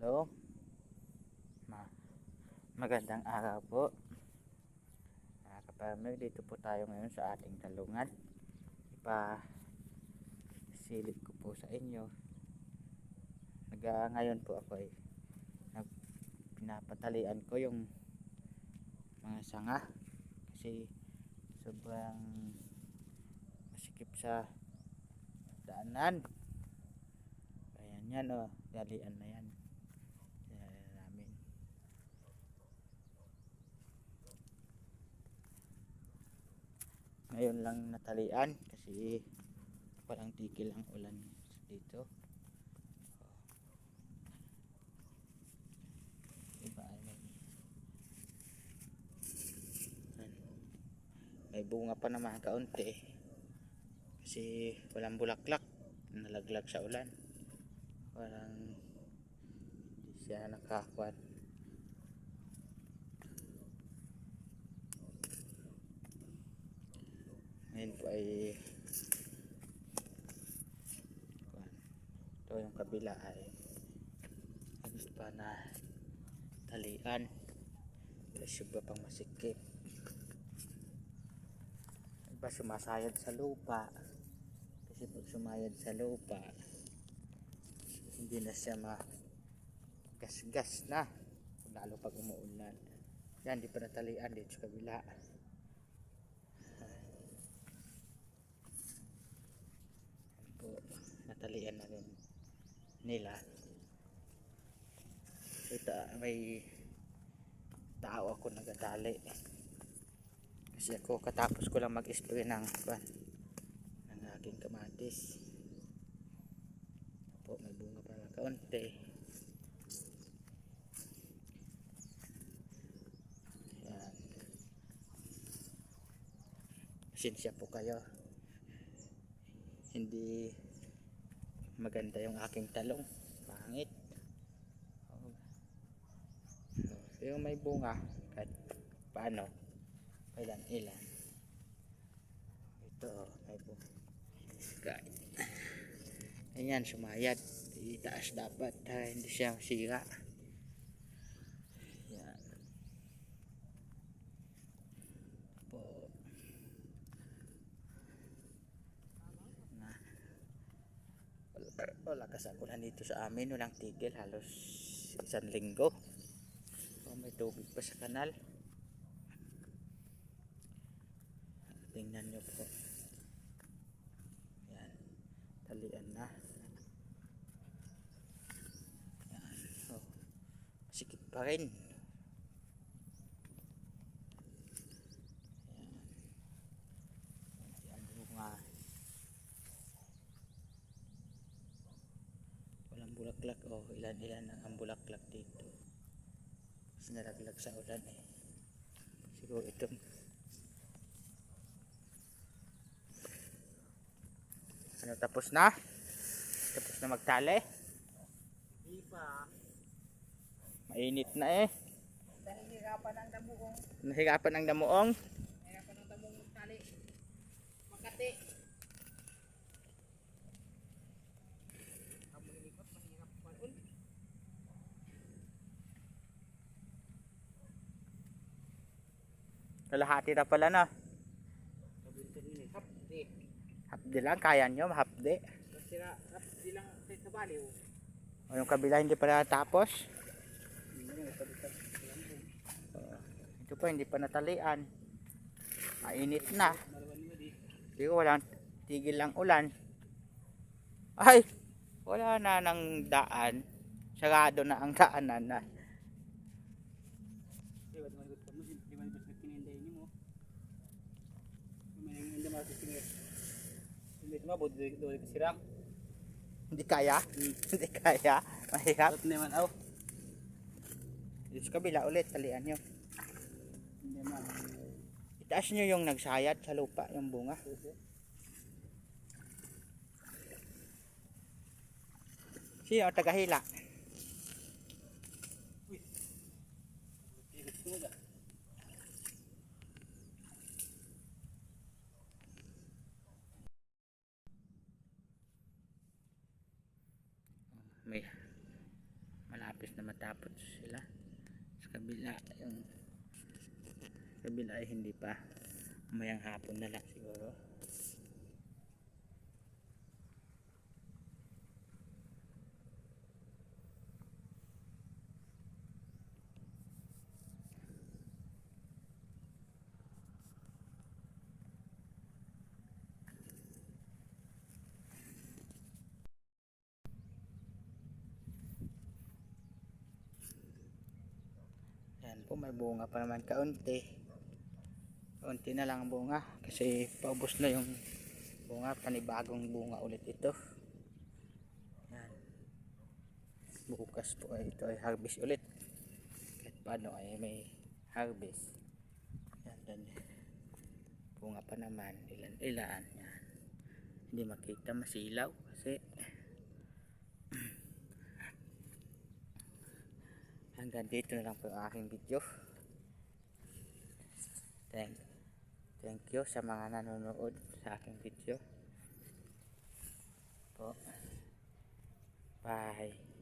Hello, ma magandang araw po. Kapamilya, dito po tayo ngayon sa ating talungan. Ipasilip ko po sa inyo. Ngayon po ako ay pinapatalian ko yung mga sanga kasi sobrang masikip sa daanan. Ayan yan, dalian na yan. Namin. Ngayon lang natalian kasi walang tigil ang ulan dito. Iba ay may bunga pa naman kaunti kasi walang bulaklak, nalaglag sa ulan. Walang hindi siya nakakuan. Ngayon po ay ito yung kabila ay gusto pa na talian kasi ba pang masikip. Iba sumasayad sa lupa kasi pag sumayad sa lupa hindi na siya magasgas na lalo pag umuulan. Yan, di pa natalian dito sa kabila. Po, natalian na rin nila. Ito, may tao ako nagadali kasi ako katapos ko lang mag-spray ng aking kamatis. Po, may bunga pa lang kaunti. Yan, pasensya po kayo, hindi maganda yung aking talong, pangit. Yung may bunga kahit paano, ilan ito, may bunga. Ayan, sumayad, itaas dapat, hindi siya masira. Yan po na, wala kasagulan dito sa amin, walang tigil, halos isang linggo. May tubig pa sa kanal. Tingnan nyo po. Yan, talian na. Yan, masikip pa rin. Yan, bunga. Walang bulaklak. Ilan ang bulaklak dito. Nalaglag sa ulan siguro ito. Tapos na magtali. Hindi pa, mainit na nahirapan ang damuong magtali, Makati. Kalahati na pala na. Hapdi lang, kaya nyo, hapdi. Hapdi lang sa baliw. O yung kabila hindi pa natapos. Ito pa hindi pa natalian. Mainit na. Pero walang tigil lang ulan. Ay, wala na ng daan. Sarado na ang daanan na. Hindi kaya? Hindi kaya? Mahirap? Dito sa kabila ulit, talian nyo. Itaas nyo yung nagsayad sa lupa, yung bunga. Sino tagahila? May malapit malapit na matapos sila. Sa kabila, yung kabila ay hindi pa, mayang hapon na lang siguro. Yan po, may bunga pa naman kaunti. Kaunti na lang ang bunga kasi paubos na yung bunga, panibagong bunga ulit ito. Yan. Bukas po ay ito ay harvest ulit. Kahit paano ay may harvest. Yan, dan bunga pa naman, ilan-ilan. Yan. Hindi makita, masilaw kasi hanggang dito na lang po ang aking video. Thank you sa mga nanonood sa aking video po. Bye.